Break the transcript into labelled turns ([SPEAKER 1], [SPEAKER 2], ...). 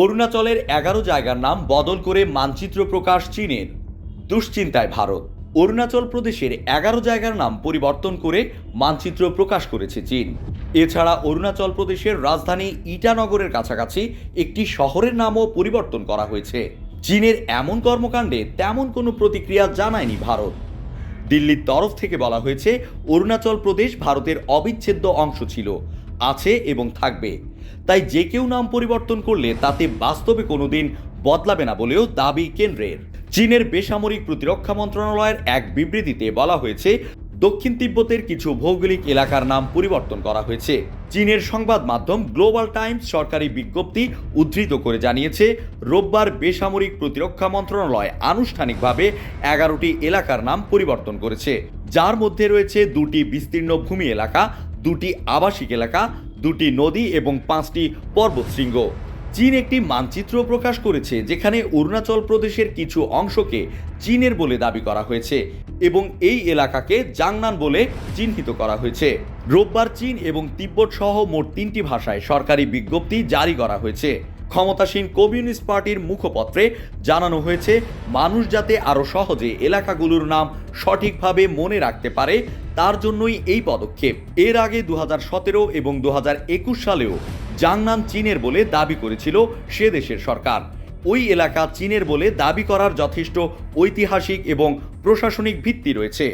[SPEAKER 1] অরুণাচলের 11 জায়গার নাম বদল করে মানচিত্র প্রকাশ চীনের। দুশ্চিন্তায় ভারত। অরুণাচল প্রদেশের 11 জায়গার নাম পরিবর্তন করে মানচিত্র প্রকাশ করেছে চীন। এছাড়া অরুণাচল প্রদেশের রাজধানী ইটানগরের কাছাকাছি একটি শহরের নামও পরিবর্তন করা হয়েছে। চীনের এমন কর্মকাণ্ডে তেমন কোনো প্রতিক্রিয়া জানায়নি ভারত। দিল্লির তরফ থেকে বলা হয়েছে, অরুণাচল প্রদেশ ভারতের অবিচ্ছেদ্য অংশ ছিল, আছে এবং থাকবে। তাই যে কেউ নাম পরিবর্তন করলে তাতে বাস্তবে কোনোদিন বদলাবে না বলেও দাবি কেন্দ্রের। চীনের বেসামরিক প্রতিরক্ষা মন্ত্রণালয়ের এক বিবৃতিতে বলা হয়েছে, দক্ষিণ তিব্বতের কিছু ভৌগোলিক এলাকার নাম পরিবর্তন করা হয়েছে। চীনের সংবাদ মাধ্যম গ্লোবাল টাইমস সরকারি বিজ্ঞপ্তি উদ্ধৃত করে জানিয়েছে, রোববার বেসামরিক প্রতিরক্ষা মন্ত্রণালয় আনুষ্ঠানিকভাবে 11টি এলাকার নাম পরিবর্তন করেছে, যার মধ্যে রয়েছে 2টি বিস্তীর্ণ ভূমি এলাকা, 2টি আবাসিক এলাকা, 2টি নদী এবং 5টি পর্বতশৃঙ্গ। চীন একটি মানচিত্র প্রকাশ করেছে যেখানে অরুণাচল প্রদেশের কিছু অংশকে চীনের বলে দাবি করা হয়েছে এবং এই এলাকাকে জাংনান বলে চিহ্নিত করা হয়েছে। রোববার চীন এবং তিব্বত সহ মোট 3টি ভাষায় সরকারি বিজ্ঞপ্তি জারি করা হয়েছে। ক্ষমতাসীন কমিউনিস্ট পার্টির মুখপত্রে জানানো হয়েছে, মানুষ যাতে আরও সহজে এলাকাগুলোর নাম সঠিকভাবে মনে রাখতে পারে তার জন্যই এই পদক্ষেপ। এর আগে 2017 এবং 2021 সালেও জাংনান চীনের বলে দাবি করেছিল সে দেশের সরকার। ওই এলাকা চীনের বলে দাবি করার যথেষ্ট ঐতিহাসিক এবং প্রশাসনিক ভিত্তি রয়েছে।